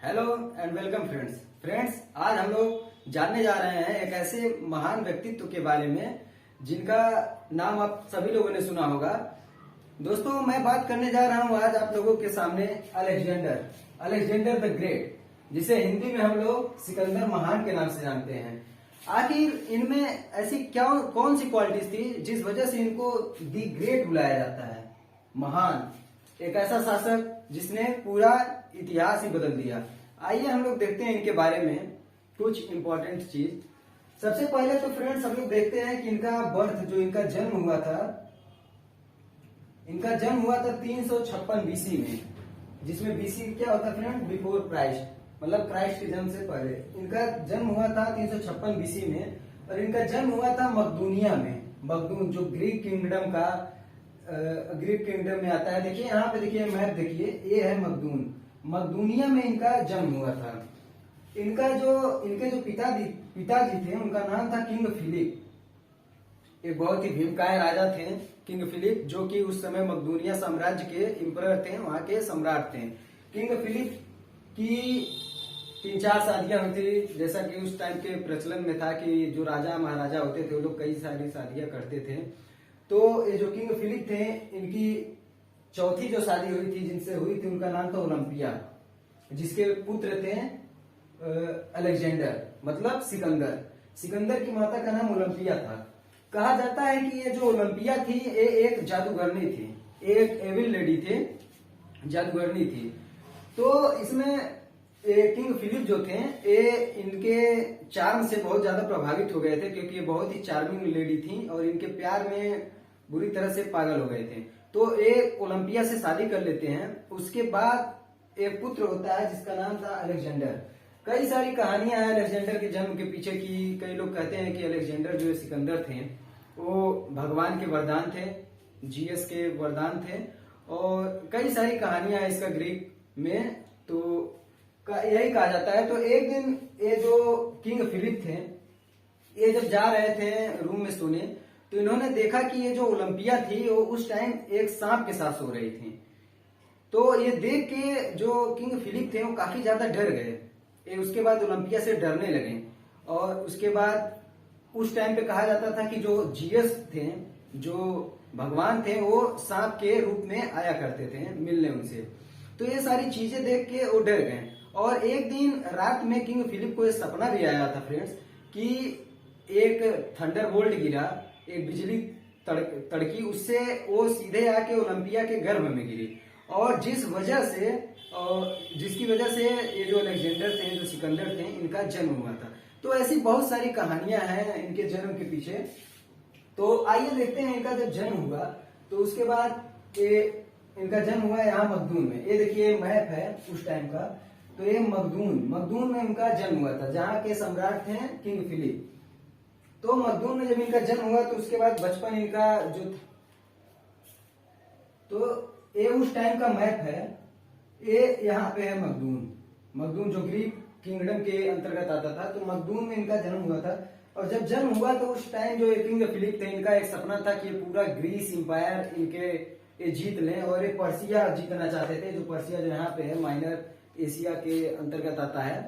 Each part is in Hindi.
हेलो एंड वेलकम फ्रेंड्स आज हम लोग जानने जा रहे हैं एक ऐसे महान व्यक्तित्व के बारे में जिनका नाम आप सभी लोगों ने सुना होगा। दोस्तों, मैं बात करने जा रहा हूं आज आप लोगों के सामने अलेक्जेंडर द ग्रेट, जिसे हिंदी में हम लोग सिकंदर महान के नाम से जानते हैं। आखिर इनमें ऐसी क्या कौन सी क्वालिटीज थी जिस वजह से इनको दी ग्रेट बुलाया जाता है, महान, एक ऐसा शासक जिसने पूरा इतिहास ही बदल दिया। आइए हम लोग देखते हैं इनके बारे में कुछ इंपॉर्टेंट चीज। सबसे पहले तो फ्रेंड्स हम लोग देखते हैं कि इनका बर्थ, जो इनका जन्म हुआ था, इनका जन्म हुआ था 356 बीसी में, जिसमें बीसी क्या होता है फ्रेंड, बिफोर क्राइस्ट, मतलब क्राइस्ट के जन्म से पहले। इनका जन्म हुआ था 356 बीसी में और इनका जन्म हुआ था मकदूनिया में। मकदून जो ग्रीक किंगडम में आता है। देखिए यहाँ पे, देखिए मैप, देखिए ये है मकदून, मकदूनिया में इनका जन्म हुआ था। इनके जो पिताजी थे उनका नाम था किंग फिलिप। एक बहुत ही भीमकाय राजा थे किंग फिलिप, जो कि उस समय मकदूनिया साम्राज्य के एम्परर थे, वहां के सम्राट थे। किंग फिलिप की 3-4 शादियां हुई थी, जैसा कि उस टाइम के प्रचलन में था कि जो राजा महाराजा होते थे वो लोग कई सारी शादियां करते थे। तो ये जो किंग फिलिप थे, इनकी चौथी जो शादी हुई थी, जिनसे हुई थी, उनका नाम था ओलंपिया, जिसके पुत्र थे अलेक्जेंडर, मतलब सिकंदर। सिकंदर की माता का नाम ओलंपिया था। कहा जाता है कि ये जो ओलंपिया थी ये एक जादूगरनी थी, एक एविल लेडी थे, जादूगरनी थी। तो इसमें किंग फिलिप जो थे ये इनके चार्म से बहुत ज्यादा प्रभावित हो गए थे, क्योंकि ये बहुत ही चार्मिंग लेडी थी और इनके प्यार में बुरी तरह से पागल हो गए थे। तो ये ओलंपिया से शादी कर लेते हैं। उसके बाद एक पुत्र होता है जिसका नाम था अलेक्जेंडर। कई सारी कहानियां हैं अलेक्जेंडर के जन्म के पीछे की। कई लोग कहते हैं कि अलेक्जेंडर जो सिकंदर थे वो भगवान के वरदान थे, जीएस के वरदान थे, और कई सारी कहानियां हैं इसका ग्रीक में, तो यही कहा जाता है। तो एक दिन ये जो किंग फिलिप थे, ये जब जा रहे थे रूम में सोने, तो इन्होंने देखा कि ये जो ओलंपिया थी वो उस टाइम एक सांप के साथ सो रही थी। तो ये देख के जो किंग फिलिप थे वो काफी ज्यादा डर गए। ये उसके बाद ओलंपिया से डरने लगे। और उसके बाद उस टाइम पे कहा जाता था कि जो जीएस थे, जो भगवान थे, वो सांप के रूप में आया करते थे मिलने उनसे। तो ये सारी चीजें देख के वो डर गए। और एक दिन रात में किंग फिलिप को ये सपना भी आया था फ्रेंड्स, कि एक थंडरबोल्ट गिरा, एक बिजली तड़की, उससे वो सीधे आके ओलंपिया के गर्भ में गिरी, और जिसकी वजह से ये जो अलेक्जेंडर थे, जो सिकंदर थे, इनका जन्म हुआ था। तो ऐसी बहुत सारी कहानियां हैं इनके जन्म के पीछे। तो आइए देखते हैं इनका जब जन्म हुआ, तो उसके बाद इनका जन्म हुआ यहाँ मकदून में। ये देखिए मैप है उस टाइम का। तो ये मकदून में इनका जन्म हुआ था, जहाँ के सम्राट थे किंग फिलिप। तो मकदून में जब इनका जन्म हुआ, तो उसके बाद बचपन इनका जो, तो ये उस टाइम का मैप है। ये यहाँ पे है मकदून जो ग्रीक किंगडम के अंतर्गत आता था। तो मकदून में इनका जन्म हुआ था। और जब जन्म हुआ तो उस टाइम जो किंग फिलिप थे, इनका एक सपना था कि पूरा ग्रीस इंपायर ये जीत लें, और ये पर्सिया जीतना चाहते थे। जो पर्सिया जो यहाँ पे है, माइनर एशिया के अंतर्गत आता है।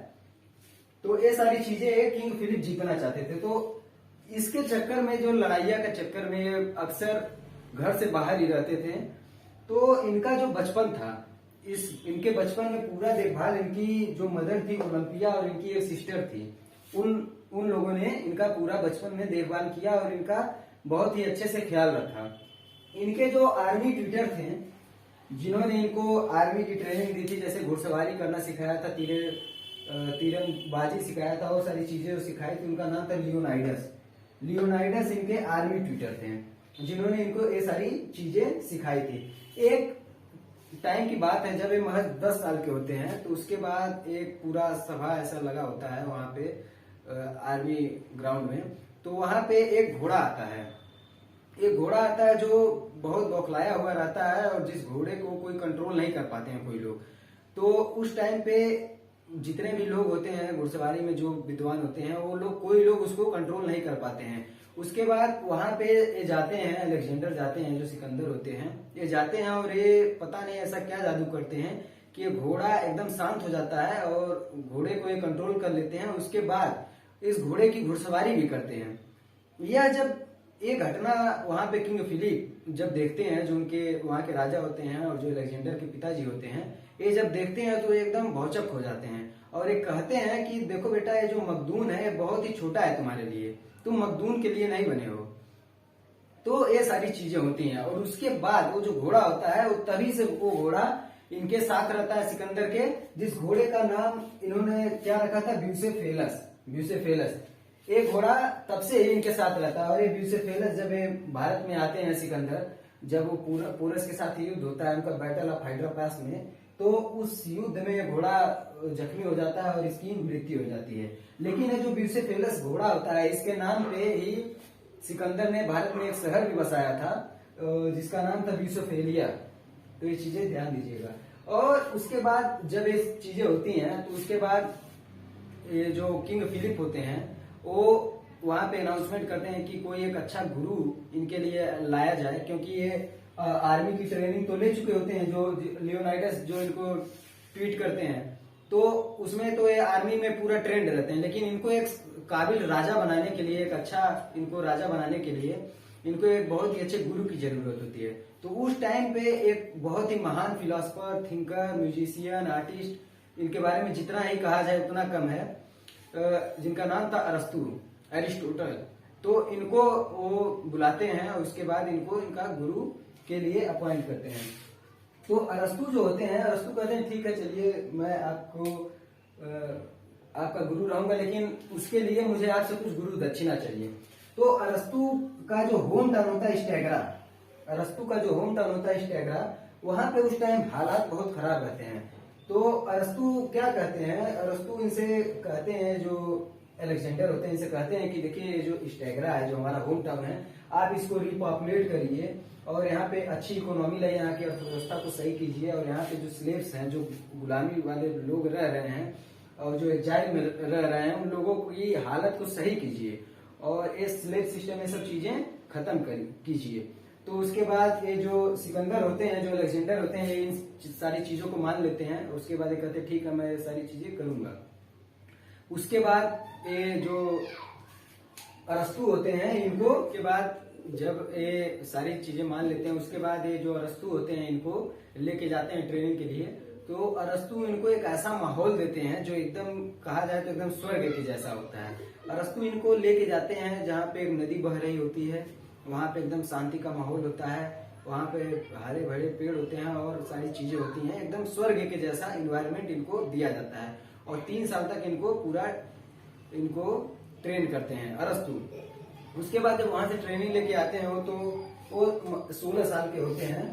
तो ये सारी चीजें किंग फिलिप जीतना चाहते थे। तो इसके चक्कर में, जो लड़ाइया के चक्कर में, अक्सर घर से बाहर ही रहते थे। तो इनका जो बचपन था, इनके बचपन में पूरा देखभाल इनकी जो मदर थी ओलंपिया, और इनकी एक सिस्टर थी, उन लोगों ने इनका पूरा बचपन में देखभाल किया और इनका बहुत ही अच्छे से ख्याल रखा। इनके जो आर्मी ट्यूटर थे, जिन्होंने इनको आर्मी की ट्रेनिंग दी थी, जैसे घुड़सवारी करना सिखाया था, तीरंदाजी सिखाया था, और सारी चीजें सिखाई थी, उनका नाम था लियोनाइडस इनके आर्मी ट्यूटर थे, जिन्होंने इनको ये सारी चीजें सिखाई थी। एक टाइम की बात है जब ये महज 10 साल के होते हैं, तो उसके बाद एक पूरा सभा ऐसा लगा होता है वहां पे आर्मी ग्राउंड में। तो वहां पे एक घोड़ा आता है जो बहुत बौखलाया हुआ रहता है, और जिस घोड़े को कोई कंट्रोल नहीं कर पाते हैं कोई लोग। तो उस टाइम पे जितने भी लोग होते हैं घुड़सवारी में, जो विद्वान होते हैं, वो लोग, कोई लोग उसको कंट्रोल नहीं कर पाते हैं। उसके बाद वहां पे ये जाते हैं, अलेक्जेंडर जाते हैं, जो सिकंदर होते हैं, ये जाते हैं, और ये पता नहीं ऐसा क्या जादू करते हैं कि ये घोड़ा एकदम शांत हो जाता है और घोड़े को ये कंट्रोल कर लेते हैं। उसके बाद इस घोड़े की घुड़सवारी भी करते हैं। यह जब ये घटना वहां पे किंग फिलिप जब देखते हैं, जो उनके वहां के राजा होते हैं और जो अलेक्जेंडर के पिताजी होते हैं, ये जब देखते हैं तो एकदम भौचक हो जाते हैं और ये कहते हैं कि देखो बेटा, ये जो मखदून है बहुत ही छोटा है तुम्हारे लिए, तुम मखदून के लिए नहीं बने हो। तो ये सारी चीजें होती हैं। और उसके बाद वो जो घोड़ा होता है वो तभी से वो घोड़ा इनके साथ रहता है सिकंदर के, जिस घोड़े का नाम इन्होंने क्या रखा था, ब्यूसेफेलस। ब्यूसेफेलस एक घोड़ा तब से ही इनके साथ रहता है। और ये ब्यूसेफेलस जब ये भारत में आते हैं सिकंदर, जब वो पोरस के साथ युद्ध होता है उनका बैटल ऑफ हाइड्रोपास में, तो उस युद्ध में घोड़ा जख्मी हो जाता है और इसकी मृत्यु हो जाती है। लेकिन ये जो ब्यूसेफेलस घोड़ा होता है, इसके नाम पे ही सिकंदर ने भारत में एक शहर भी बसाया था जिसका नाम था ब्यूसेफेलिया। तो ये चीजें ध्यान दीजिएगा। और उसके बाद जब ये चीजें होती हैं तो उसके बाद ये जो किंग फिलिप होते हैं वो वहां पे अनाउंसमेंट करते हैं कि कोई एक अच्छा गुरु इनके लिए लाया जाए, क्योंकि ये आर्मी की ट्रेनिंग तो ले चुके होते हैं। जो लियोनाइडस जो इनको ट्वीट करते हैं तो उसमें तो ये आर्मी में पूरा ट्रेंड रहते हैं, लेकिन इनको एक काबिल राजा बनाने के लिए, एक अच्छा इनको राजा बनाने के लिए इनको एक बहुत ही अच्छे गुरु की जरूरत होती है। तो उस टाइम पे एक बहुत ही महान फिलोसफर, थिंकर, म्यूजिशियन, आर्टिस्ट, इनके बारे में जितना ही कहा जाए उतना कम है, जिनका नाम था अरस्तु, एरिस्टोटल। तो इनको वो बुलाते हैं और उसके बाद इनको इनका गुरु के लिए अपॉइंट करते हैं। तो अरस्तु जो होते हैं, अरस्तु कहते हैं ठीक है चलिए मैं आपको आपका गुरु रहूंगा, लेकिन उसके लिए मुझे आपसे कुछ गुरु दक्षिणा चाहिए। तो अरस्तु का जो होम टाउन होता है स्टेगरा, अरस्तु का जो होम टाउन होता है स्टेगरा, वहां पे उस टाइम हालात बहुत खराब रहते हैं। तो अरस्तु क्या कहते हैं, अरस्तु इनसे कहते हैं, जो अलेक्जेंडर होते हैं इनसे कहते हैं कि देखिए ये जो स्टेगरा है, जो हमारा होम टाउन है, आप इसको रिपॉपुलेट करिए और यहाँ पे अच्छी इकोनॉमी लाइए, यहाँ की अर्थव्यवस्था को सही कीजिए। और यहाँ पे जो स्लेव्स हैं, जो गुलामी वाले लोग रह रहे हैं और जो एग्जाइल में रह रहे हैं, उन लोगों की हालत को सही कीजिए और ये स्लेव सिस्टम, ये सब चीजें खत्म कीजिए। तो उसके बाद ये जो सिकंदर होते हैं, जो अलेक्जेंडर होते हैं, इन सारी चीजों को मान लेते हैं। उसके बाद ये कहते हैं ठीक है मैं ये सारी चीजें करूंगा। उसके बाद ये जो अरस्तु होते हैं, इनको के बाद जब ये सारी चीजें मान लेते हैं, उसके बाद ये जो अरस्तु होते हैं इनको लेके जाते हैं ट्रेनिंग के लिए। तो अरस्तु इनको एक ऐसा माहौल देते हैं जो एकदम कहा जाए तो एकदम स्वर्ग के जैसा होता है। अरस्तु इनको लेके जाते हैं जहाँ पे एक नदी बह रही होती है, वहां पे एकदम शांति का माहौल होता है, वहां पे हरे भरे पेड़ होते हैं और सारी चीजें होती हैं, एकदम स्वर्ग के जैसा इन्वायरमेंट इनको दिया जाता है। और 3 साल तक इनको पूरा इनको ट्रेन करते हैं अरस्तु। उसके बाद जब वहां से ट्रेनिंग लेके आते हैं वो 16 साल के होते हैं,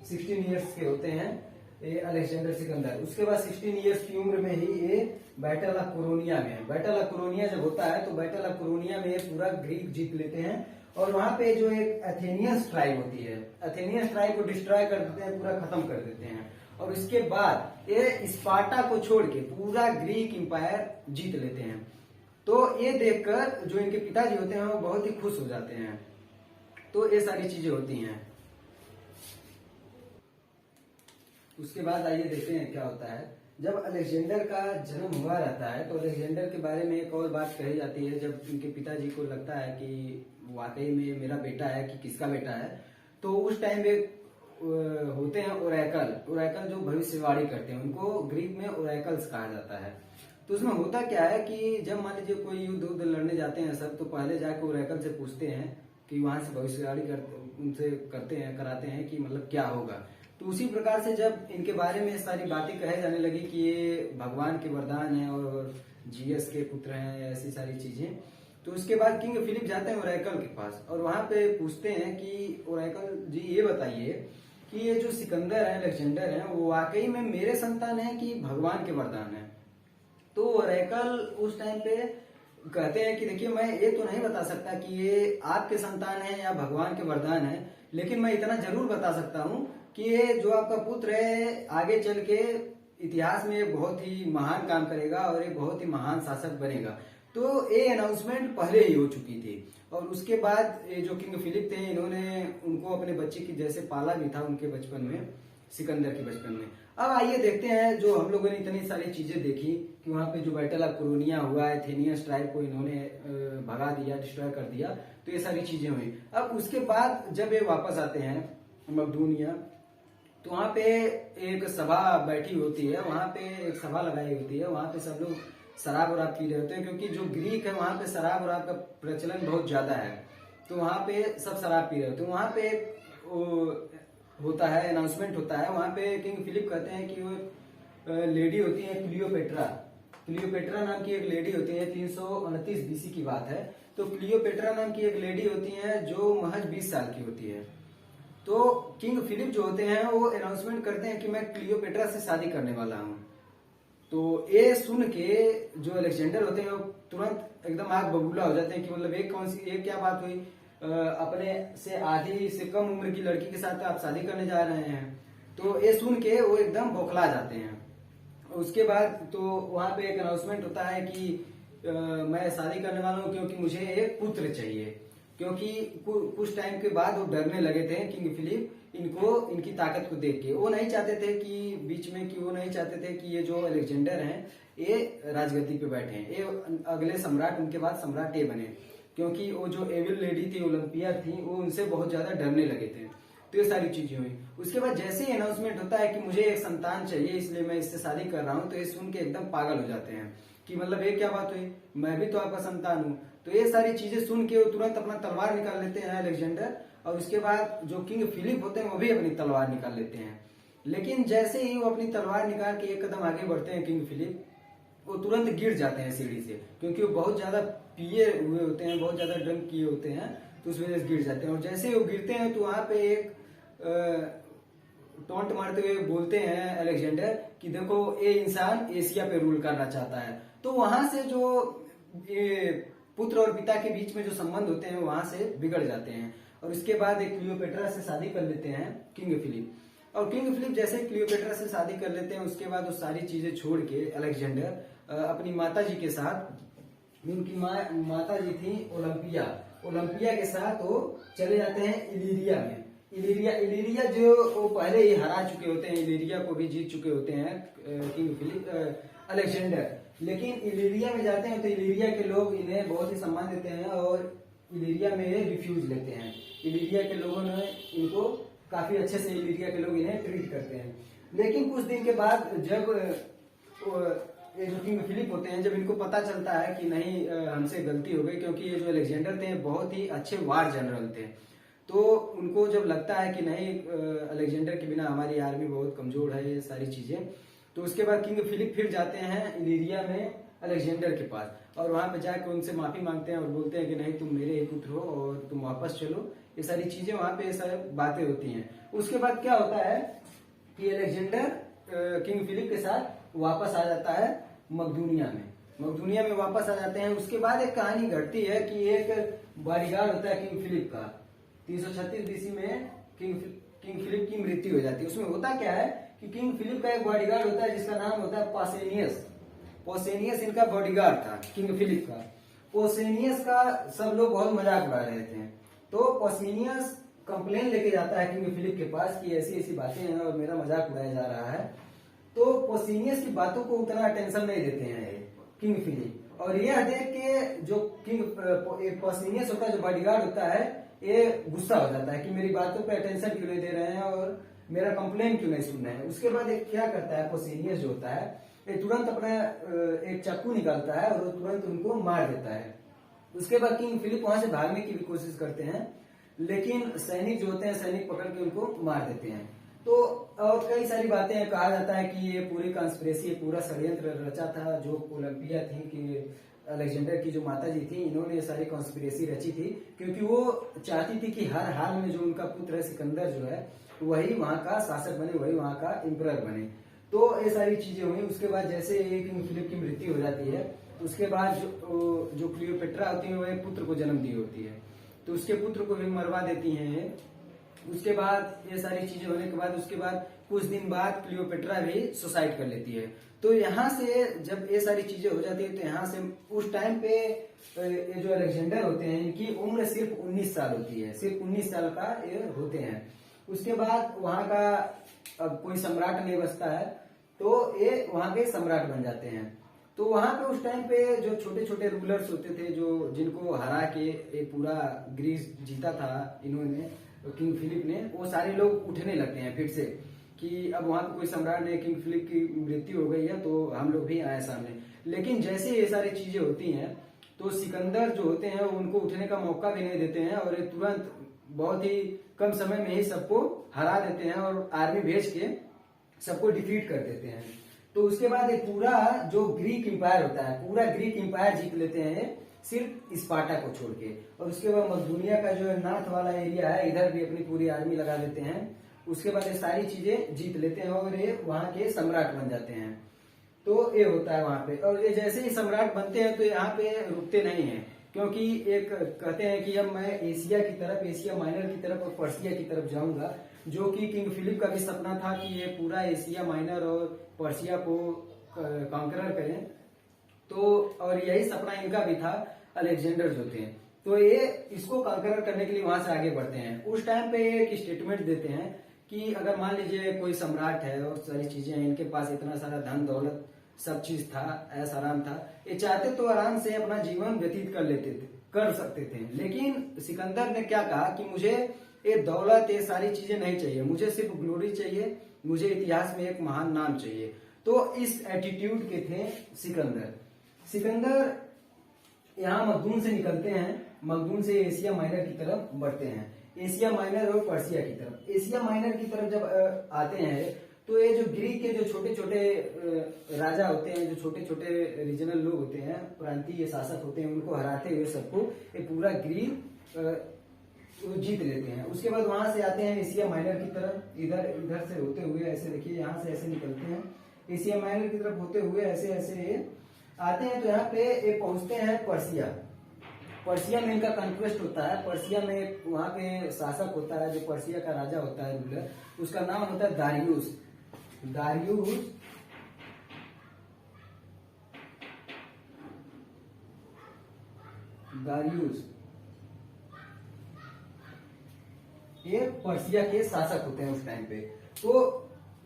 16 ईयर्स के होते हैं ये अलेक्जेंडर सिकंदर। उसके बाद 16 ईयर्स की उम्र में ही ये बैटल ऑफ कोरोनिया में, बैटल ऑफ कोरोनिया जब होता है तो बैटल ऑफ कोरोनिया में पूरा ग्रीक जीत लेते हैं। और वहां पे जो एक एथेनियंस ट्राइब होती है, एथेनियंस ट्राइब को डिस्ट्रॉय कर देते हैं, पूरा खत्म कर देते हैं। और इसके बाद ये स्पार्टा को छोड़ के पूरा ग्रीक एम्पायर जीत लेते हैं। तो ये देखकर जो इनके पिताजी होते हैं वो बहुत ही खुश हो जाते हैं। तो ये सारी चीजें होती हैं। उसके बाद आइए देखते हैं क्या होता है। जब अलेक्जेंडर का जन्म हुआ रहता है तो अलेक्जेंडर के बारे में एक और बात कही जाती है। जब इनके पिताजी को लगता है कि वाकई में मेरा बेटा है कि किसका बेटा है, तो उस टाइम पे होते हैं ओरेकल, ओरेकल जो भविष्यवाणी करते हैं, उनको ग्रीक में ओरेकल्स कहा जाता है। तो उसमें होता क्या है कि जब मान लीजिए कोई युद्ध लड़ने जाते हैं सब, तो पहले जाके ओरेकल से पूछते हैं कि वहां से भविष्यवाणी उनसे करते हैं, कराते हैं कि मतलब क्या होगा। तो उसी प्रकार से जब इनके बारे में सारी बातें कहे जाने लगी कि ये भगवान के वरदान है और जीएस के पुत्र हैं, ऐसी सारी चीजें, तो उसके बाद किंग फिलिप जाते हैं ओरेकल के पास और वहां पे पूछते हैं कि ओरेकल जी ये बताइए कि ये जो सिकंदर है, अलेक्जेंडर है, वो वाकई में मेरे संतान है कि भगवान के वरदान है। तो ओरेकल उस टाइम पे कहते हैं कि देखिए मैं ये तो नहीं बता सकता कि ये आपके संतान है या भगवान के वरदान है, लेकिन मैं इतना जरूर बता सकता हूँ कि ये जो आपका पुत्र है आगे चल के इतिहास में बहुत ही महान काम करेगा और एक बहुत ही महान शासक बनेगा। तो ये अनाउंसमेंट पहले ही हो चुकी थी। और उसके बाद ये जो किंग फिलिप थे, इन्होंने उनको अपने बच्चे की जैसे पाला भी था उनके बचपन में, सिकंदर के बचपन में। अब आइए देखते हैं, जो हम लोगों ने इतनी सारी चीजें देखी कि वहां पे जो बैटल ऑफ क्रोनिया हुआ, एथेनियंस ट्राइब को इन्होंने भगा दिया, डिस्ट्रॉय कर दिया, तो ये सारी चीजें हुई। अब उसके बाद जब ये वापस आते हैं मकदूनिया, तो वहां पे एक सभा बैठी होती है, वहां पे एक सभा लगाई होती है, वहां पे सब लोग शराब वराब पी रहे होते हैं, क्योंकि जो ग्रीक है वहां पे शराब वराब का प्रचलन बहुत ज्यादा है, तो वहां पे सब शराब पी रहे होते हैं। वहां पे होता है, अनाउंसमेंट होता है, वहां पे किंग फिलिप कहते हैं कि वो लेडी होती है क्लियोपेट्रा, क्लियोपेट्रा नाम की एक लेडी होती है, 329 बीसी की बात है। तो क्लियोपेट्रा नाम की एक लेडी होती है जो महज 20 साल की होती है। तो किंग फिलिप जो होते हैं वो अनाउंसमेंट करते हैं कि मैं क्लियोपेट्रा से शादी करने वाला हूँ। तो ये सुन के जो अलेक्जेंडर होते हैं वो तुरंत एकदम आग बबूला हो जाते हैं कि मतलब एक कौन सी, ये क्या बात हुई, अपने से आधी से कम उम्र की लड़की के साथ आप शादी करने जा रहे हैं। तो ये सुन के वो एकदम बौखला जाते हैं। उसके बाद तो वहां पे एक अनाउंसमेंट होता है कि मैं शादी करने वाला हूँ क्योंकि मुझे एक पुत्र चाहिए, क्योंकि कुछ टाइम के बाद वो डरने लगे थे किंग फिलिप इनको, इनकी ताकत को देख के। वो नहीं चाहते थे कि बीच में, कि वो नहीं चाहते थे कि ये जो अलेक्जेंडर हैं ये राजगद्दी पे बैठे हैं, ये अगले सम्राट, उनके बाद सम्राट ये बने, क्योंकि वो जो एविल लेडी थी, ओलंपिया थी, वो उनसे बहुत ज्यादा डरने लगे थे। तो ये सारी चीजें हुई। उसके बाद जैसे ही अनाउंसमेंट होता है कि मुझे एक संतान चाहिए इसलिए मैं इससे शादी कर रहा हूँ, तो ये सुन के एकदम पागल हो जाते हैं कि मतलब ये क्या बात हुई, मैं भी तो आपका संतान हूँ। तो ये सारी चीजें सुन के वो तुरंत अपना तलवार निकाल लेते हैं अलेक्जेंडर, और उसके बाद जो किंग फिलिप होते हैं वो भी अपनी तलवार निकाल लेते हैं। लेकिन जैसे ही वो अपनी तलवार निकाल के एक कदम आगे बढ़ते हैं किंग फिलिप, वो तुरंत गिर जाते हैं सीढ़ी से, क्योंकि वो बहुत ज्यादा पिए हुए होते हैं, बहुत ज्यादा ड्रंक किए होते हैं, तो उस वजह से गिर जाते हैं। और जैसे ही वो गिरते हैं तो वहां पे एक टोंट मारते हुए बोलते हैं अलेक्जेंडर कि देखो ये इंसान एशिया पे रूल करना चाहता है। तो वहां से जो ये पुत्र और पिता के बीच में जो संबंध होते हैं वहां से बिगड़ जाते हैं। और उसके बाद एक क्लियोपेट्रा से शादी कर लेते हैं किंग फिलिप। और किंग फिलिप जैसे क्लियोपेट्रा से शादी कर लेते हैं, उसके बाद वो सारी चीजें छोड़ के अलेक्जेंडर अपनी माता जी के साथ, उनकी माता जी थी ओलंपिया, ओलंपिया के साथ वो चले जाते हैं इलीरिया में। इलीरिया जो वो पहले ही हरा चुके होते हैं, इलीरिया को भी जीत चुके होते हैं किंग फिलिप अलेक्जेंडर। लेकिन इलीरिया में जाते हैं तो इलीरिया के लोग इन्हें बहुत ही सम्मान देते हैं और इलीरिया में ये रिफ्यूज लेते हैं। इलीरिया के लोगों ने इनको काफी अच्छे से, इलीरिया के लोग इन्हें ट्रीट करते हैं। लेकिन कुछ दिन के बाद जब ये जो किंग फिलिप होते हैं, जब इनको पता चलता है कि नहीं हमसे गलती हो गई, क्योंकि ये जो अलेक्जेंडर थे बहुत ही अच्छे वार जनरल थे, तो उनको जब लगता है कि नहीं अलेक्जेंडर के बिना हमारी आर्मी बहुत कमजोर है, ये सारी चीजें, तो उसके बाद किंग फिलिप फिर जाते हैं इलीरिया में अलेक्जेंडर के पास, और वहां पे जाकर उनसे माफी मांगते हैं और बोलते हैं कि नहीं तुम मेरे ही पुत्र हो और तुम वापस चलो। ये सारी चीजें वहां पे, ये सारी बातें होती हैं। उसके बाद क्या होता है कि अलेक्जेंडर किंग फिलिप के साथ वापस आ जाता है मकदूनिया में, मकदूनिया में वापस आ जाते हैं। उसके बाद एक कहानी घटती है कि एक बॉडीगार्ड होता है किंग फिलिप का, 336 बीसी में किंग फिलिप की मृत्यु हो जाती है। उसमें होता क्या है कि किंग फिलिप का एक बॉडीगार्ड होता है जिसका नाम होता है पॉसेनियस। पोसेनियस इनका बॉडीगार्ड था किंग फिलिप का। पोसेनियस का सब लोग बहुत मजाक उड़ा रहे थे, तो पोसेनियस कंप्लेन लेके जाता है किंग फिलिप के पास कि ऐसी ऐसी बातें हैं और मेरा मजाक उड़ाया जा रहा है। तो पोसेनियस की बातों को उतना अटेंशन नहीं देते हैं किंग फिलिप, और यह देख के जो किंग पोसेनियस होता है, जो बॉडीगार्ड होता है, ये गुस्सा हो जाता है कि मेरी बातों पे अटेंशन क्यों नहीं दे रहे हैं और मेरा कंप्लेन क्यों नहीं सुन रहे हैं। उसके बाद एक क्या करता है पोसेनियस जो होता है, ये तुरंत अपना एक चाकू निकालता है और तुरंत उनको मार देता है। उसके बाद किंग फिलिप वहां से भागने की भी कोशिश करते हैं, लेकिन सैनिक जो होते हैं, सैनिक पकड़ के उनको मार देते हैं। तो और कई सारी बातें हैं, कहा जाता है कि ये पूरी कॉन्स्पिरेसी, पूरा षड्यंत्र रचा था। जो ओलंपिया थी कि अलेक्जेंडर की जो माता जी थी, इन्होंने ये सारी कॉन्स्पिरेसी रची थी, क्योंकि वो चाहती थी कि हर हाल में जो उनका पुत्र है सिकंदर जो है वही वहां का शासक बने, वही वहां का एम्परर बने। तो ये सारी चीजें हुई। उसके बाद जैसे किंग फिलिप की मृत्यु हो जाती है, तो उसके बाद जो क्लियोपेट्रा होती है वो एक पुत्र को जन्म दी होती है, तो उसके पुत्र को भी मरवा देती हैं। उसके बाद ये सारी चीजें होने के बाद, उसके बाद कुछ दिन बाद क्लियोपेट्रा भी सुसाइड कर लेती है। तो यहाँ से जब ये सारी चीजें हो जाती है, तो यहाँ से उस टाइम पे ये जो अलेक्जेंडर होते हैं, इनकी उम्र सिर्फ 19 साल होती है, सिर्फ 19 साल का ये होते हैं। उसके बाद वहां का अब कोई सम्राट नहीं बचता है, तो ये वहां के सम्राट बन जाते हैं। तो वहां पे उस टाइम पे जो छोटे छोटे रूलर्स होते थे, जो जिनको हरा के ये पूरा ग्रीस जीता था इन्होंने, किंग फिलिप ने, वो सारे लोग उठने लगते हैं फिर से कि अब वहां पे कोई सम्राट नहीं, किंग फिलिप की मृत्यु हो गई है तो हम लोग भी आए सामने। लेकिन जैसे ये सारी चीजें होती हैं तो सिकंदर जो होते हैं वो उनको उठने का मौका भी नहीं देते हैं, और ये तुरंत बहुत ही कम समय में ही सबको हरा देते हैं और आर्मी भेज के सबको डिफीट कर देते हैं। तो उसके बाद ये पूरा जो ग्रीक एम्पायर होता है, पूरा ग्रीक एम्पायर जीत लेते हैं सिर्फ स्पार्टा को छोड़ के। और उसके बाद मकदूनिया का जो नॉर्थ वाला एरिया है, इधर भी अपनी पूरी आर्मी लगा देते हैं। उसके बाद ये सारी चीजें जीत लेते हैं और ये वहां के सम्राट बन जाते हैं। तो ये होता है वहां पे, और ये जैसे ही सम्राट बनते हैं तो यहाँ पे रुकते नहीं है, क्योंकि एक कहते हैं कि अब मैं एशिया की तरफ, एशिया माइनर की तरफ और पर्सिया की तरफ जाऊंगा, जो कि किंग फिलिप का भी सपना था कि ये पूरा एशिया माइनर और पर्सिया को कॉन्करर करें। तो और यही सपना इनका भी था, अलेक्जेंडर जो थे। तो ये इसको कॉन्करर करने के लिए वहां से आगे बढ़ते हैं। उस टाइम पे एक स्टेटमेंट देते हैं कि अगर मान लीजिए कोई सम्राट है और सारी चीजें हैं, इनके पास इतना सारा धन दौलत सब चीज था, ऐसा आराम था, ये चाहते तो आराम से अपना जीवन व्यतीत कर लेते थे, कर सकते थे। लेकिन सिकंदर ने क्या कहा कि मुझे ये दौलत, ये सारी चीजें नहीं चाहिए, मुझे सिर्फ ग्लोरी चाहिए, मुझे इतिहास में एक महान नाम चाहिए। तो इस एटीट्यूड के थे सिकंदर। सिकंदर यहाँ मखदूम से निकलते हैं, मखदूम से एशिया माइनर की तरफ बढ़ते हैं, एशिया माइनर और पर्सिया की तरफ। एशिया माइनर की तरफ जब आते हैं तो ये जो ग्रीक के जो छोटे छोटे राजा होते हैं, जो छोटे छोटे रीजनल लोग होते हैं, प्रांतीय शासक होते हैं, उनको हराते हुए सबको ये पूरा ग्रीक जीत लेते हैं। उसके बाद वहां से आते हैं एशिया माइनर की तरफ, इधर इधर से होते हुए ऐसे, देखिए यहाँ से ऐसे निकलते हैं, एशिया माइनर की तरफ होते हुए ऐसे ऐसे आते हैं। तो यहाँ पे ये पहुंचते हैं पर्सिया। पर्सिया में इनका कॉन्क्वेस्ट होता है। पर्सिया में वहां पे शासक होता है, जो पर्सिया का राजा होता है, रूलर, उसका नाम होता है दारियुस। दारियुस दारियुस ये पर्सिया के शासक होते हैं उस टाइम पे। तो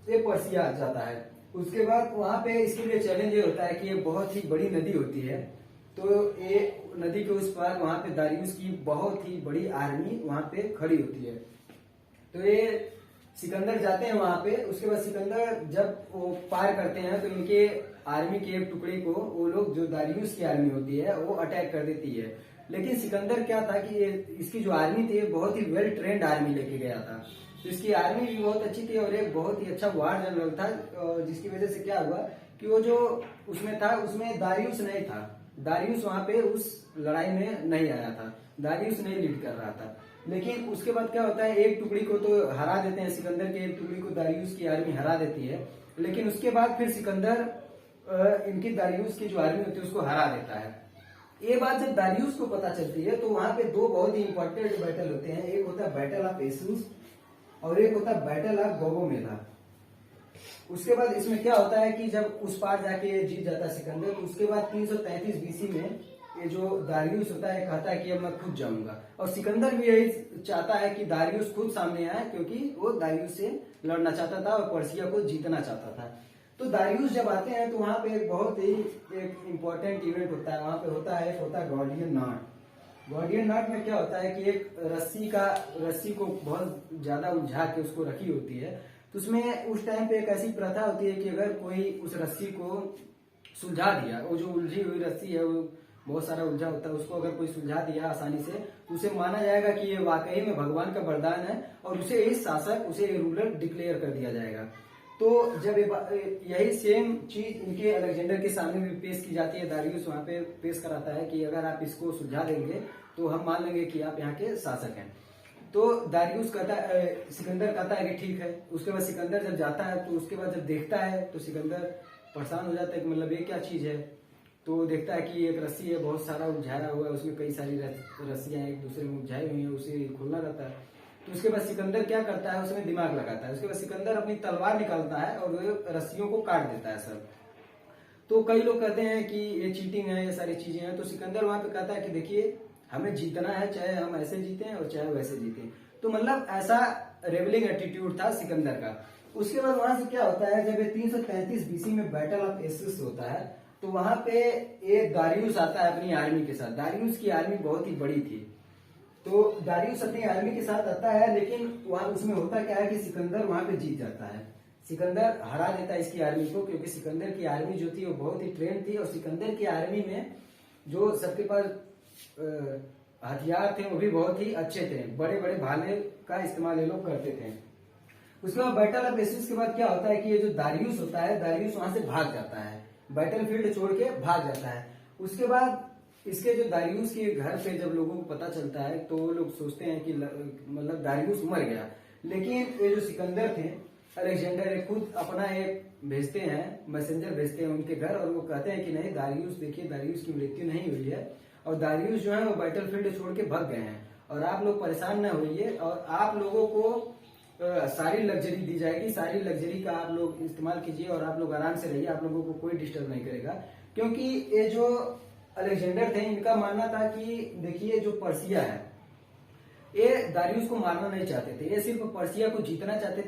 ये पर्सिया जाता है। उसके बाद वहां पे इसके लिए चैलेंज ये होता है कि ये बहुत ही बड़ी नदी होती है, तो ये नदी के उस पार वहां पे दारियुस की बहुत ही बड़ी आर्मी वहां पे खड़ी होती है। तो ये सिकंदर जाते हैं वहां पे। उसके बाद सिकंदर जब वो पार करते हैं तो इनके आर्मी के एक टुकड़े को वो लोग, जो दारियुस की आर्मी होती है, वो अटैक कर देती है। लेकिन सिकंदर क्या था कि इसकी जो आर्मी थी बहुत ही वेल ट्रेंड आर्मी लेके गया था, तो इसकी आर्मी भी बहुत अच्छी थी और एक बहुत ही अच्छा वार जनरल था, जिसकी वजह से क्या हुआ कि वो जो उसमें था उसमें दारियुस नहीं था। दारियुस वहां पे उस लड़ाई में नहीं आया था, दारियुस नहीं लीड कर रहा था। लेकिन उसके बाद क्या होता है, एक टुकड़ी को तो हरा देते हैं, सिकंदर के एक टुकड़ी को दारियुस की आर्मी हरा देती है। लेकिन उसके बाद फिर सिकंदर इनकी दारियुस की जो आर्मी होती है उसको हरा देता है। ये बात जब दारियुस को पता चलती है तो वहां पे दो बहुत ही इंपॉर्टेंट बैटल होते हैं। एक होता है बैटल ऑफ एसूस और एक होता है बैटल ऑफ गोगोमेदा। उसके बाद इसमें क्या होता है कि जब उस पार जाके जीत जाता है सिकंदर, तो उसके बाद 333 बीसी में ये जो दारियुस होता है कहता है कि अब मैं खुद जाऊंगा। और सिकंदर भी यही चाहता है कि दारियुस खुद सामने आए, क्योंकि वो दारियुस से लड़ना चाहता था और पर्सिया को जीतना चाहता था। तो दारियुस जब आते हैं तो वहां पे एक बहुत ही एक इम्पोर्टेंट इवेंट होता है। वहां पे होता है गॉर्डियन नॉट। गॉर्डियन नॉट में क्या होता है कि एक रस्सी को बहुत ज्यादा उलझा के उसको रखी होती है। तो उसमें उस टाइम पे एक ऐसी प्रथा होती है कि अगर कोई उस रस्सी को सुलझा दिया, वो जो उलझी हुई रस्सी है वो बहुत सारा उलझा होता है, उसको अगर कोई सुलझा दिया आसानी से तो उसे माना जाएगा कि ये वाकई में भगवान का वरदान है और उसे इस शासक, उसे रूलर डिक्लेयर कर दिया जाएगा। तो जब यही सेम चीज इनके अलेक्जेंडर के सामने भी पेश की जाती है, दारियुस वहां पे पेश कराता है कि अगर आप इसको सुलझा देंगे तो हम मान लेंगे कि आप यहाँ के शासक हैं। तो दारियुस कहता है, सिकंदर कहता है कि ठीक है। उसके बाद सिकंदर जब जाता है तो उसके बाद जब देखता है तो सिकंदर परेशान हो जाता है कि मतलब ये क्या चीज है। तो देखता है कि एक रस्सी है बहुत सारा उलझाया हुआ है, उसमें कई सारी रस्सियां एक दूसरे में उलझाई हुई है, उसे खोलना रहता है। तो उसके बाद सिकंदर क्या करता है, उसमें दिमाग लगाता है। उसके बाद सिकंदर अपनी तलवार निकालता है और वो रस्सियों को काट देता है सब। तो कई लोग कहते हैं कि ये चीटिंग है, ये सारी चीजें हैं। तो सिकंदर वहां पे कहता है कि देखिए हमें जीतना है, चाहे हम ऐसे जीते और चाहे वैसे जीते। तो मतलब ऐसा रेबलिंग एटीट्यूड था सिकंदर का। उसके बाद वहां से क्या होता है, जब ये 333 बीसी में बैटल ऑफ एसिस होता है तो वहां पे ये दारियुस आता है अपनी आर्मी के साथ। दारियुस की आर्मी बहुत ही बड़ी थी, तो दारियुस अपनी आर्मी के साथ आता है, लेकिन वहां उसमें होता क्या है कि सिकंदर वहां पे जीत जाता है। सिकंदर हरा देता है इसकी आर्मी को, क्योंकि सिकंदर की आर्मी जो थी वो बहुत ही ट्रेन थी, और सिकंदर की आर्मी में जो सबके पास हथियार थे वो भी बहुत ही अच्छे थे, बड़े बड़े भाले का इस्तेमाल ये लोग करते थे। उसके बाद बैटल ऑफ एसिस के बाद क्या होता है कि ये जो दारियुस होता है, दारियुस वहां से भाग जाता है, बैटलफील्ड छोड़ के भाग जाता है। उसके बाद इसके जो दारियुस के घर पे जब लोगों को पता चलता है तो वो लोग सोचते हैं कि मतलब दारियुस मर गया, लेकिन ये जो सिकंदर थे, अलेक्जेंडर ये खुद अपना एक भेजते हैं, मैसेंजर भेजते हैं उनके घर, और वो कहते हैं कि नहीं दारियुस, देखिए दारियुस की मृत्यु नहीं हुई है, और दारियुस जो है वो बैटलफील्ड छोड़ के भाग गए हैं, और आप लोग परेशान न होइए, और आप लोगों को सारी लग्जरी दी जाएगी, सारी लग्जरी का आप लोग इस्तेमाल कीजिए और आप लोग आराम से रहिए, आप लोगों को कोई डिस्टर्ब नहीं करेगा। क्योंकि ये जो अलेक्जेंडर थे इनका मानना था कि देखिए जो पर्सिया है ये दारियुस को मारना नहीं चाहते थे, ये सिर्फ पर्सिया को जीतना चाहते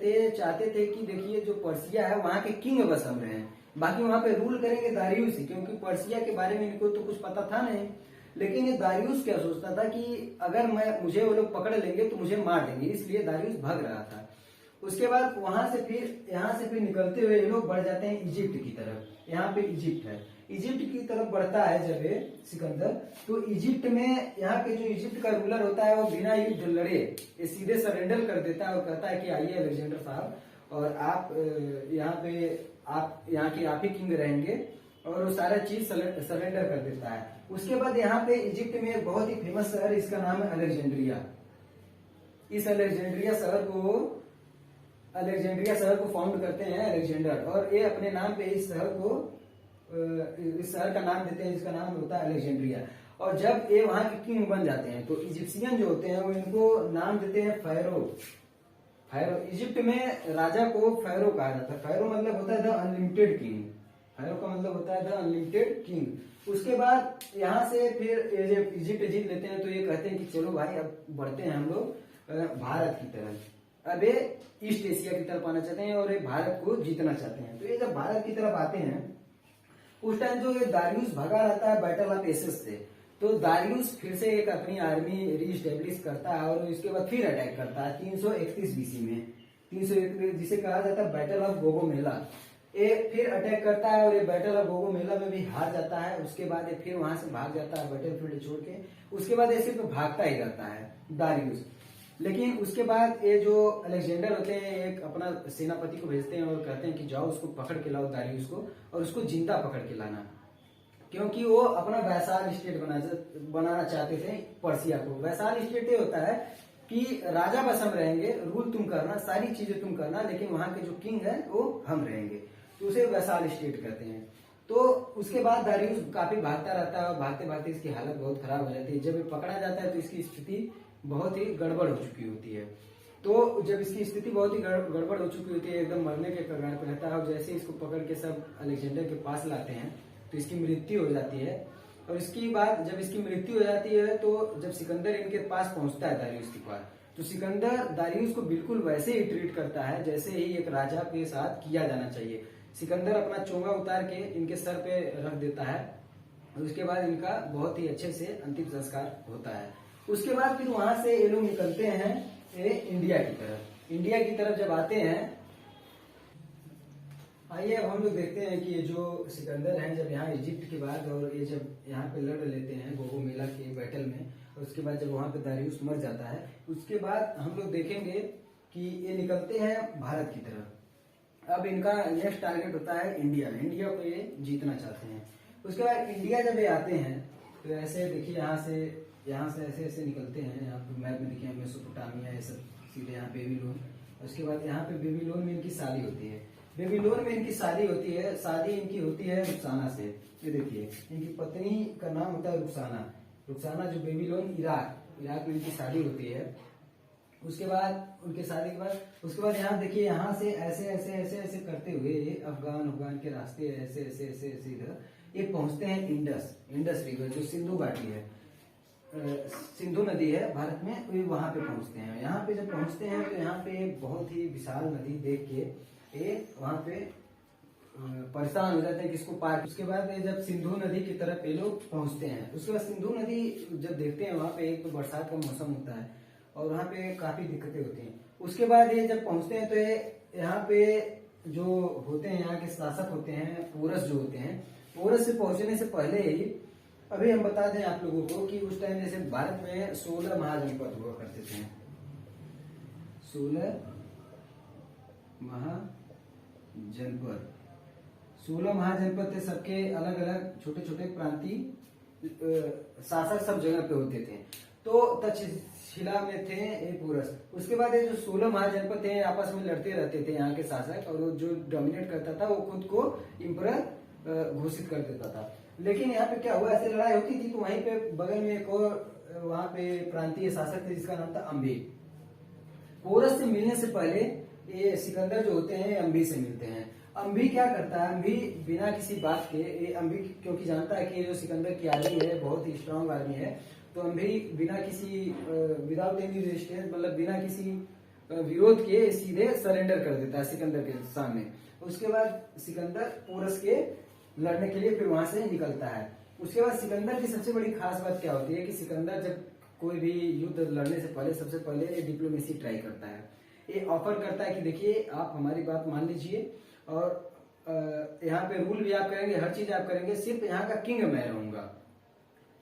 थे कि देखिए जो पर्सिया है वहां के किंग बस हम रहे हैं, बाकी वहां पे रूल करेंगे दारियुस ही, क्योंकि पर्सिया के बारे में इनको तो कुछ पता था नहीं। लेकिन ये दारियुस क्या सोचता था कि अगर मुझे वो लोग पकड़ लेंगे तो मुझे मार देंगे, इसलिए दारियुस भाग रहा था। उसके बाद वहां से फिर यहाँ से फिर निकलते हुए ये लोग बढ़ जाते हैं इजिप्ट की तरफ। यहाँ पे इजिप्ट है, इजिप्ट की तरफ बढ़ता है जब ये सिकंदर, तो इजिप्ट में यहाँ पे जो इजिप्ट का रूलर होता है वो बिना युद्ध लड़े ये सीधे सरेंडर कर देता है और कहता है कि आइए अलेक्जेंडर साहब, और आप यहाँ पे आप यहाँ के आप ही किंग रहेंगे, और वो सारा चीज सरेंडर कर देता है। उसके बाद यहाँ पे इजिप्ट में एक बहुत ही फेमस शहर, इसका नाम है अलेक्जेंड्रिया। इस अलेक्जेंड्रिया शहर को फाउंड करते हैं अलेक्जेंडर, और ये अपने नाम पे इस शहर का नाम देते हैं जिसका नाम होता है अलेक्जेंड्रिया। और जब ये वहां के किंग बन जाते हैं तो इजिप्शियन जो होते हैं वो इनको नाम देते हैं फैरो। इजिप्ट में राजा को फैरो कहा जाता है। फैरो मतलब होता है द अनलिमिटेड किंग, फैरो का मतलब होता है द अनलिमिटेड किंग। उसके बाद यहाँ से फिर ये जब इजिप्ट जीत लेते हैं तो ये कहते हैं कि चलो भाई अब बढ़ते हैं हम लोग भारत की तरफ, अब ये ईस्ट एशिया की तरफ आना चाहते हैं और ये भारत को जीतना चाहते हैं। तो ये जब भारत की तरफ आते हैं उस टाइम जो ये दारियुस भगा रहता है बैटल ऑफ एसिस से, तो दारियुस फिर से एक अपनी आर्मी रीस्टेब्लिश करता है और इसके बाद फिर अटैक करता है 331 बीसी में, 331 जिसे कहा जाता है बैटल ऑफ गोगोमेला। ये फिर अटैक करता है और ये बैटल ऑफ गोगोमेला में भी हार जाता है। उसके बाद ये फिर वहां से भाग जाता है बैटलफील्ड छोड़ के। उसके बाद ये सिर्फ भागता ही रहता है दारियुस। लेकिन उसके बाद ये जो अलेक्जेंडर होते हैं एक अपना सेनापति को भेजते हैं और कहते हैं कि जाओ उसको पकड़ के लाओ दारियुस को, और उसको जिंदा पकड़ के लाना, क्योंकि वो अपना वैसाल स्टेट बनाना चाहते थे पर्सिया को। वैसाल स्टेट ये होता है कि राजा बस हम रहेंगे, रूल तुम करना, सारी चीजें तुम करना, लेकिन वहां के जो किंग है वो हम रहेंगे, तो उसे वैसाल स्टेट कहते हैं। तो उसके बाद दारियुस काफी भागता रहता है और भागते भागते इसकी हालत बहुत खराब हो जाती है। जब ये पकड़ा जाता है तो इसकी स्थिति बहुत ही गड़बड़ हो चुकी होती है। तो जब इसकी स्थिति बहुत ही गड़बड़ हो चुकी होती है, एकदम मरने के कगार पे रहता है, और जैसे इसको पकड़ के सब अलेक्जेंडर के पास लाते हैं तो इसकी मृत्यु हो जाती है। और इसकी बाद जब इसकी मृत्यु हो जाती है तो जब सिकंदर इनके पास पहुंचता है दारियुस के पास, तो सिकंदर दारियुस को बिल्कुल वैसे ही ट्रीट करता है जैसे ही एक राजा के साथ किया जाना चाहिए। सिकंदर अपना चोंगा उतार के इनके सर पे रख देता है और उसके बाद इनका बहुत ही अच्छे से अंतिम संस्कार होता है। उसके बाद फिर वहां से ये लोग निकलते हैं इंडिया की तरफ। इंडिया की तरफ जब आते हैं, आइए अब हम लोग देखते हैं कि ये जो सिकंदर है जब यहाँ इजिप्ट के बाद और ये जब यहाँ पे लड़ लेते हैं गोगोमेला के बैटल में, और उसके बाद जब वहां पे दारियुस मर जाता है, उसके बाद हम लोग देखेंगे कि ये निकलते हैं भारत की तरफ। अब इनका नेक्स्ट टारगेट होता है इंडिया। इंडिया को ये जीतना चाहते हैं। उसके बाद इंडिया जब ये आते हैं तो ऐसे देखिए यहाँ से ऐसे ऐसे निकलते हैं। यहाँ पे मैप में देखिए मेसोपोटामिया, ये सब सीधे यहाँ बेबीलोन। उसके बाद यहाँ पे बेबीलोन में इनकी शादी होती है। बेबीलोन में इनकी शादी होती है। शादी इनकी होती है रुखसाना से। ये देखिए इनकी पत्नी का नाम होता है रुखसाना जो बेबीलोन इराक में इनकी शादी होती है। उसके बाद उनके शादी के बाद उसके बाद यहाँ देखिए यहाँ से ऐसे ऐसे ऐसे ऐसे करते हुए अफगान के रास्ते ऐसे ऐसे ऐसे ऐसे इधर ये पहुंचते हैं इंडस रिवर जो सिंधु घाटी है। सिंधु नदी है भारत में, वे वहां पे पहुंचते हैं। यहाँ पे जब पहुंचते हैं तो यहाँ पे बहुत ही विशाल नदी देख के ये वहां पे परेशान हो जाते हैं किसको पार। उसके बाद ये जब सिंधु नदी की तरफ ये लोग पहुंचते हैं, उसके बाद सिंधु नदी जब देखते हैं वहां पे एक तो बरसात का मौसम होता है और वहां पे काफी दिक्कतें होती हैं। उसके बाद ये जब पहुंचते हैं तो ये यहाँ पे जो होते हैं, यहाँ के शासक होते हैं पोरस जो होते हैं, पोरस से पहुंचने से पहले ही अभी हम बता दें आप लोगों को कि उस टाइम जैसे भारत में 16 महाजनपद हुआ करते थे। 16 महाजनपद, 16 महाजनपद थे, सबके अलग अलग छोटे छोटे प्रांतीय शासक सब जगह पे होते थे। तो तक्षशिला में थे ये पोरस। उसके बाद ये जो 16 महाजनपद थे आपस में लड़ते रहते थे यहाँ के शासक, और जो डोमिनेट करता था वो खुद को इम्परर घोषित कर देता था। लेकिन यहाँ पे क्या हुआ, ऐसे लड़ाई होती थी तो वहीं पे बगल में एक और वहां पे प्रांतीय शासक थे जिसका नाम था अम्बी। पोरस से मिलने से पहले ये सिकंदर जो होते हैं अम्बी से मिलते हैं। अम्बी क्या करता है, अम्बी बिना किसी बात के, ये अम्बी क्योंकि जानता है कि जो सिकंदर की आर्मी है बहुत ही स्ट्रांग आर्मी है, तो अम्बी बिना किसी विदाउट एनी रेजिस्टेंस, मतलब बिना किसी विरोध के सीधे सरेंडर कर देता है सिकंदर के सामने। उसके बाद सिकंदर पोरस के लड़ने के लिए फिर वहां से निकलता है। उसके बाद सिकंदर की सबसे बड़ी खास बात क्या होती है कि सिकंदर जब कोई भी युद्ध लड़ने से पहले सबसे पहले डिप्लोमेसी ट्राई करता है। ये ऑफर करता है कि देखिए आप हमारी बात मान लीजिए और यहाँ पे रूल भी आप करेंगे, हर चीज आप करेंगे, सिर्फ यहाँ का किंग मैं रहूंगा।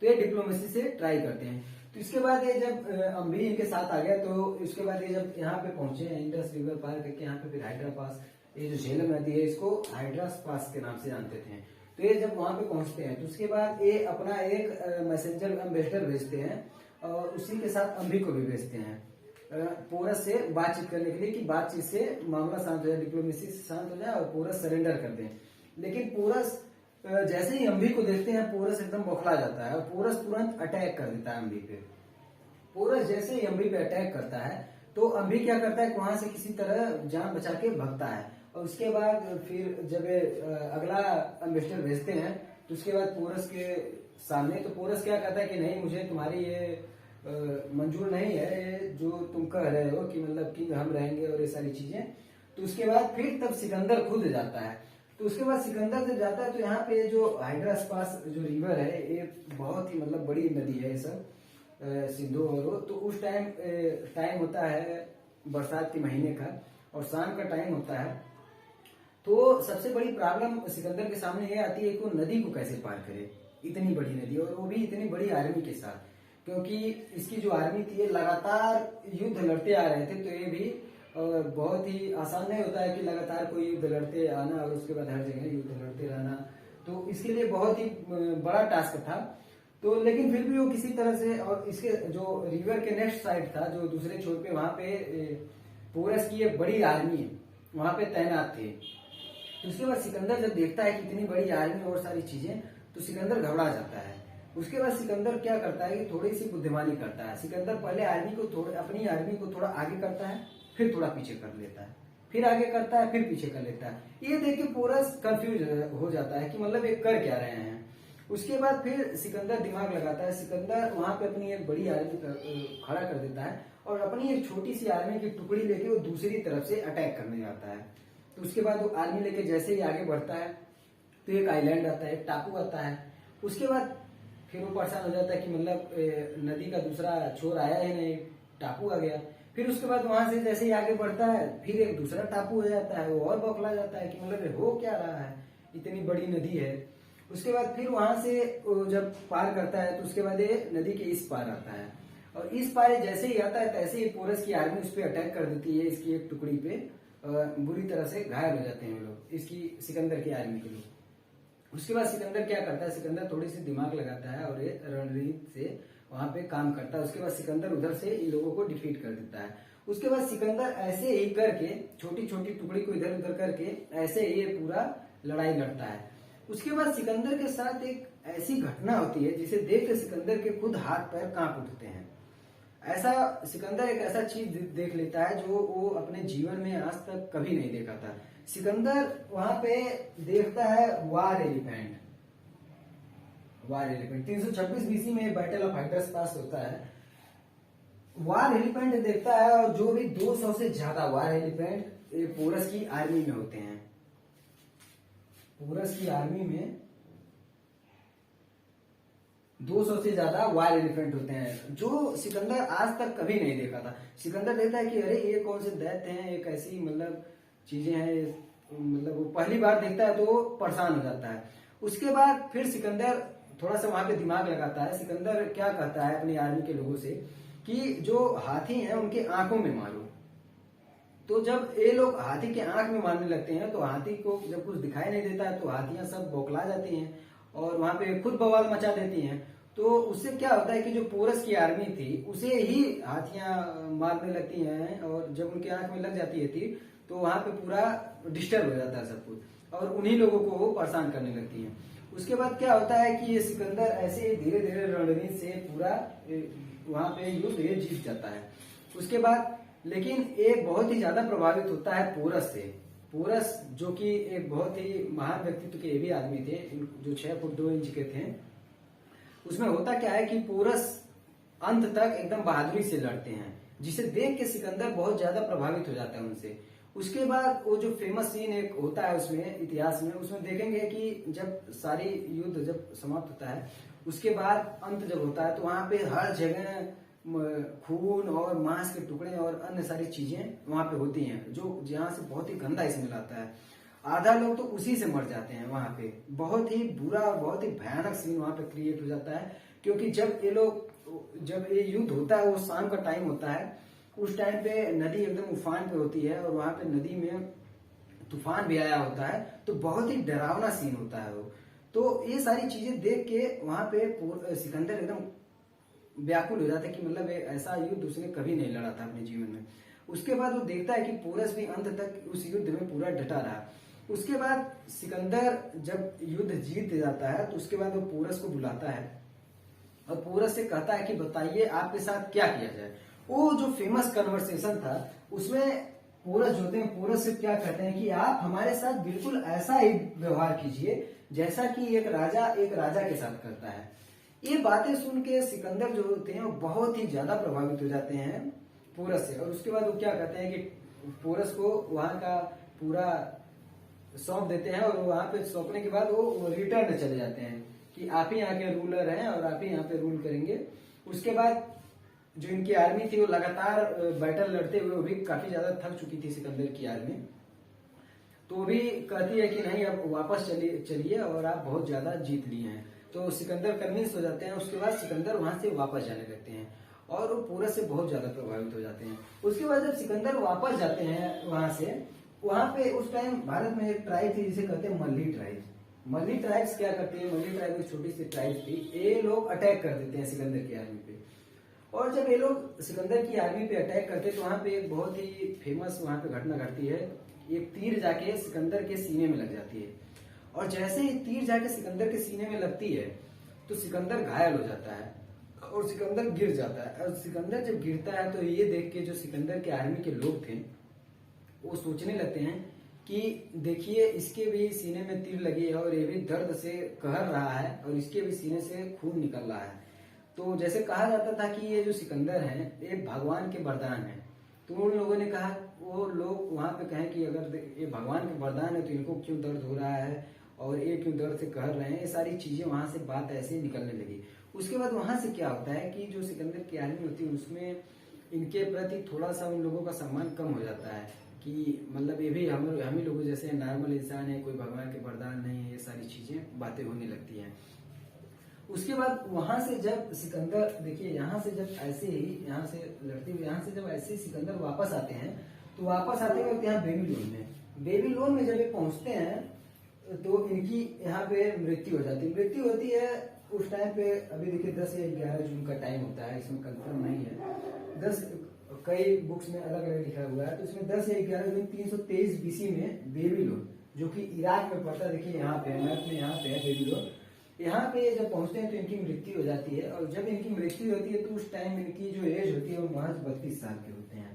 तो ये डिप्लोमेसी से ट्राई करते हैं। तो इसके बाद ये जब अम्बी इनके साथ आ गया तो इसके बाद ये जब यहाँ पे पहुंचे इंडस रिवर पार करके, यहाँ पे फिर हाइड्रा पास, ये जो झेलम नदी है इसको हाइड्रास पास के नाम से जानते थे। तो ये जब वहां पे पहुंचते हैं तो उसके बाद ये अपना एक मैसेंजर एम्बेसडर भेजते हैं और उसी के साथ अम्बी को भी भेजते हैं पोरस से बातचीत करने के लिए कि बातचीत से मामला शांत हो जाए, डिप्लोमेसी से शांत हो जाए और पोरस सरेंडर कर दें। लेकिन पोरस जैसे ही अम्बी को देखते हैं पोरस एकदम बौखला जाता है और पोरस तुरंत अटैक कर देता है अम्बी पे। पोरस जैसे ही अम्बी पे अटैक करता है तो अम्बी क्या करता है, वहां से किसी तरह जान बचा के भागता है। और उसके बाद फिर जब अगला एम्बेसडर भेजते हैं तो उसके बाद पोरस के सामने, तो पोरस क्या कहता है कि नहीं, मुझे तुम्हारी ये मंजूर नहीं है जो तुम कह रहे हो कि मतलब कि हम रहेंगे और ये सारी चीजें। तो उसके बाद फिर तब सिकंदर खुद जाता है। तो उसके बाद सिकंदर जब जाता है तो यहाँ पे जो हाइड्रास पास जो रिवर है ये बहुत ही मतलब बड़ी नदी है ये सब सिंधु। और तो उस टाइम होता है बरसात के महीने का और शाम का टाइम होता है। तो सबसे बड़ी प्रॉब्लम सिकंदर के सामने ये आती है कि वो नदी को कैसे पार करे, इतनी बड़ी नदी और वो भी इतनी बड़ी आर्मी के साथ, क्योंकि इसकी जो आर्मी थी ये लगातार युद्ध लड़ते आ रहे थे। तो ये भी बहुत ही आसान नहीं होता है कि लगातार कोई युद्ध लड़ते आना और उसके बाद हर जगह युद्ध लड़ते रहना, तो इसके लिए बहुत ही बड़ा टास्क था। तो लेकिन फिर भी वो किसी तरह से, और इसके जो रिवर के नेक्स्ट साइड था जो दूसरे छोर पे, वहां पे पोरस की एक बड़ी आर्मी वहां पे तैनात थे। तो उसके बाद सिकंदर जब देखता है कि इतनी बड़ी आर्मी और सारी चीजें, तो सिकंदर घबरा जाता है। उसके बाद सिकंदर क्या करता है कि थोड़ी सी बुद्धिमानी करता है। सिकंदर पहले अपनी आर्मी को थोड़ा आगे करता है, फिर थोड़ा पीछे कर लेता है, फिर आगे करता है, फिर पीछे कर लेता है। ये देख के पोरस कंफ्यूज हो जाता है कि मतलब ये कर क्या रहे हैं। उसके बाद फिर सिकंदर दिमाग लगाता है। सिकंदर वहां पे अपनी एक बड़ी आर्मी खड़ा कर देता है और अपनी एक छोटी सी आर्मी की टुकड़ी लेके वो दूसरी तरफ से अटैक करने जाता है। तो उसके बाद वो आर्मी लेके जैसे ही आगे बढ़ता है तो एक आइलैंड आता है, एक टापू आता है। उसके बाद फिर वो परेशान हो जाता है कि मतलब नदी का दूसरा छोर आया ही नहीं, टापू आ गया। फिर उसके बाद वहां से जैसे ही आगे बढ़ता है फिर एक दूसरा टापू हो जाता है। वो और बौखला जाता है कि मतलब हो क्या रहा है, इतनी बड़ी नदी है। उसके बाद फिर वहां से जब पार करता है तो उसके बाद ये नदी के इस पार आता है और इस पार जैसे ही आता है तैसे ही पोरस की आर्मी उस पर अटैक कर देती है, इसकी एक टुकड़ी पे बुरी तरह से घायल हो जाते हैं लोग, इसकी सिकंदर की आर्मी के लोग। उसके बाद सिकंदर क्या करता है, सिकंदर थोड़ी सी दिमाग लगाता है और ये रणनीति से वहां पे काम करता है। उसके बाद सिकंदर उधर से इन लोगों को डिफीट कर देता है। उसके बाद सिकंदर ऐसे ही करके छोटी छोटी टुकड़ी को इधर उधर करके ऐसे ही ये पूरा लड़ाई लड़ता है। उसके बाद सिकंदर के साथ एक ऐसी घटना होती है जिसे देख के सिकंदर के खुद हाथ पैर कांप उठते हैं। ऐसा सिकंदर एक ऐसा चीज देख लेता है जो वो अपने जीवन में आज तक कभी नहीं देखा था। सिकंदर वहां पे देखता है वार एलिफेंट। वार एलिफेंट 326 बीसी में बैटल ऑफ हाइड्रस पास होता है। वार एलिफेंट देखता है और जो भी 200 से ज्यादा वार एलिफेंट पोरस की आर्मी में होते हैं। पोरस की आर्मी में 200 से ज्यादा वार एलिफेंट होते हैं, जो सिकंदर आज तक कभी नहीं देखा था। सिकंदर देखता है कि अरे ये कौन से दैत्य हैं, एक ऐसी मतलब चीजें हैं, मतलब वो पहली बार देखता है तो वो परेशान हो जाता है। उसके बाद फिर सिकंदर थोड़ा सा वहां पे दिमाग लगाता है। सिकंदर क्या कहता है अपनी आर्मी के लोगों से कि जो हाथी हैं उनके आंखों में मारो। तो जब ये लोग हाथी के आंख में मारने लगते हैं तो हाथी को जब कुछ दिखाई नहीं देता है तो हाथियां सब बौखला जाती हैं और वहां पे खुद बवाल मचा देती हैं। तो उससे क्या होता है कि जो पोरस की आर्मी थी उसे ही हाथियां मारने लगती हैं और जब उनके आंख में लग जाती है तीर तो वहां पे पूरा डिस्टर्ब हो जाता है सब कुछ और उन्हीं लोगों को वो परेशान करने लगती हैं। उसके बाद क्या होता है कि ये सिकंदर ऐसे धीरे धीरे रणनीति से पूरा वहां पे युद्ध ये जीत जाता है। उसके बाद लेकिन एक बहुत ही ज्यादा प्रभावित होता है पोरस से। पोरस जो कि एक बहुत ही महान व्यक्तित्व के भी आदमी थे, जो 6 फुट 2 इंच के थे। उसमें होता क्या है कि पोरस अंत तक एकदम बहादुरी से लड़ते हैं, जिसे देख के सिकंदर बहुत ज्यादा प्रभावित हो जाता है उनसे। उसके बाद वो जो फेमस सीन एक होता है उसमें इतिहास में, उसमें देखेंगे कि जब सारी युद्ध जब समाप्त होता है उसके बाद अंत जब होता है तो वहां पे हर जगह खून और मांस के टुकड़े और अन्य सारी चीजें वहां पे होती हैं, जो जहां से बहुत ही गंदा स्मेल आता है। आधा लोग तो उसी से मर जाते हैं वहां पे। बहुत ही बुरा और बहुत ही भयानक सीन वहां पे क्रिएट हो जाता है, क्योंकि जब ये युद्ध होता है वो शाम का टाइम होता है। उस टाइम पे नदी एकदम उफान पे होती है और वहां पे नदी में तूफान भी आया होता है, तो बहुत ही डरावना सीन होता है वो। तो ये सारी चीजें देख के वहां पे सिकंदर एकदम व्याकुल हो जाता है कि मतलब ऐसा युद्ध उसने कभी नहीं लड़ा था अपने जीवन में। उसके बाद वो देखता है कि पोरस भी अंत तक उस युद्ध में पूरा डटा रहा। उसके बाद सिकंदर जब युद्ध जीत जाता है तो उसके बाद वो पोरस को बुलाता है और पोरस से कहता है कि बताइए आपके साथ क्या किया जाए। वो जो फेमस कन्वर्सेशन था उसमें पोरस जो होते हैं पोरस से क्या कहते हैं कि आप हमारे साथ बिल्कुल ऐसा ही व्यवहार कीजिए जैसा कि एक राजा के साथ करता है। ये बातें सुन के सिकंदर जो होते हैं वो बहुत ही ज्यादा प्रभावित हो जाते हैं पोरस से। और उसके बाद वो क्या कहते हैं कि पोरस को वहां का पूरा सौंप देते हैं और वहां पे सौंपने के बाद वो रिटर्न चले जाते हैं कि आप ही यहाँ के रूलर हैं और आप ही यहाँ पे रूल करेंगे। उसके बाद जो इनकी आर्मी थी वो लगातार बैटल लड़ते हुए वो भी काफी ज्यादा थक चुकी थी सिकंदर की आर्मी। तो वो भी कहती है कि नहीं अब वापस चलिए और आप बहुत ज्यादा जीत लिए हैं। तो सिकंदर कन्विंस हो जाते हैं। उसके बाद सिकंदर वहां से वापस जाने लगते हैं और वो पोरस से बहुत ज्यादा प्रभावित हो जाते हैं। उसके बाद जब सिकंदर वापस जाते हैं वहां से, वहां पे उस टाइम भारत में एक ट्राइब थी जिसे कहते हैं मल्ली ट्राइब। मल्ली ट्राइब्स क्या करती है, मल्ली ट्राइब एक छोटी सी ट्राइब थी। ये लोग अटैक कर देते हैं सिकंदर की आर्मी पे। और जब ये लोग सिकंदर की आर्मी पे अटैक करते हैं तो वहां पे एक बहुत ही फेमस वहां पे घटना घटती है। एक तीर जाके सिकंदर के सीने में लग जाती है और जैसे ही तीर जाके सिकंदर के सीने में लगती है तो सिकंदर घायल हो जाता है और सिकंदर गिर जाता है। और सिकंदर जब गिरता है तो ये देख के जो सिकंदर के आर्मी के लोग थे वो सोचने लगते हैं कि देखिए इसके भी सीने में तीर लगी है और ये भी दर्द से कहर रहा है और इसके भी सीने से खून निकल रहा है। तो जैसे कहा जाता था कि ये जो सिकंदर है ये भगवान के वरदान है। तो उन लोगों ने कहा, वो लोग वहां पे कहें कि अगर ये भगवान के वरदान है तो इनको क्यों दर्द हो रहा है और ये क्यों दर्द से कह रहे हैं। ये सारी चीजें वहां से बात ऐसे निकलने लगी। उसके बाद वहां से क्या होता है कि जो सिकंदर की आर्मी होती है उसमें इनके प्रति थोड़ा सा उन लोगों का सम्मान कम हो जाता है कि मतलब ये भी हम ही लोगों जैसे नॉर्मल इंसान है, कोई भगवान के वरदान नहीं है। ये सारी चीजें बातें होने लगती हैं। उसके बाद वहां से जब सिकंदर देखिए यहाँ से जब ऐसे ही यहाँ से लड़ते हुए यहाँ से जब ऐसे ही सिकंदर वापस आते हैं तो वापस आते वक्त यहाँ बेबीलोन में जब ये पहुंचते हैं तो इनकी यहाँ पे मृत्यु हो मृत्यु होती है। उस टाइम पे अभी देखिए 10 या 11 जून का टाइम होता है, इसमें कंफर्म नहीं है। कई बुक्स में अलग अलग लिखा हुआ है। तो इसमें 10 या 11 जून 323 बीसी में बेबीलोन जो कि इराक में पड़ता है, देखिए यहाँ पे मैप में यहाँ पे है बेबीलोन। यहाँ पे जब पहुंचते हैं तो इनकी मृत्यु हो जाती है और जब इनकी मृत्यु होती है तो उस टाइम इनकी जो एज होती है वो महज 32 साल के होते हैं।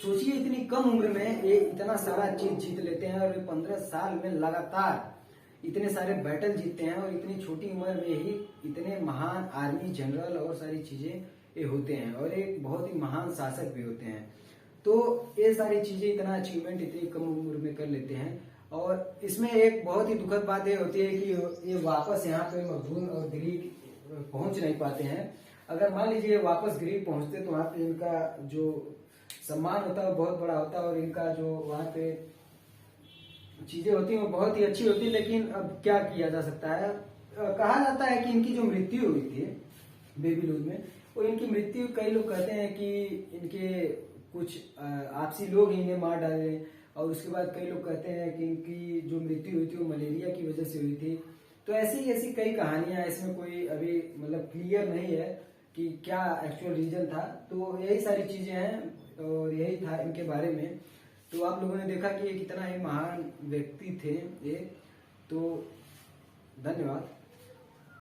सोचिए इतनी कम उम्र में ये इतना सारा चीज जीत लेते हैं और 15 साल में लगातार इतने सारे बैटल जीतते हैं और इतनी छोटी उम्र में ही इतने महान आर्मी जनरल और सारी चीजें ये होते हैं और एक बहुत ही महान शासक भी होते हैं। तो ये सारी चीजें इतना अचीवमेंट इतनी कम उम्र में कर लेते हैं। और इसमें एक बहुत ही दुखद बात ये होती है कि ये वापस यहाँ पे मखदूम और ग्रीक पहुंच नहीं पाते हैं। अगर मान लीजिए वापस ग्रीक पहुंचते तो वहां पे इनका जो सम्मान होता है वो बहुत बड़ा होता है और इनका जो वहां पे चीजें होती हैं वो बहुत ही अच्छी होती है। लेकिन अब क्या किया जा सकता है, कहा जाता है कि इनकी जो मृत्यु हुई थी बेबीलोन में, वो इनकी मृत्यु कई लोग कहते हैं कि इनके कुछ आपसी लोग ही इन्हें मार डाले, और उसके बाद कई लोग कहते हैं कि इनकी जो मृत्यु हुई थी वो मलेरिया की वजह से हुई थी। तो ऐसी ऐसी कई कहानियां, इसमें कोई अभी मतलब क्लियर नहीं है कि क्या एक्चुअल रीजन था। तो यही सारी चीजें हैं और यही था इनके बारे में। तो आप लोगों ने देखा कि ये कितना ही महान व्यक्ति थे ये। तो धन्यवाद।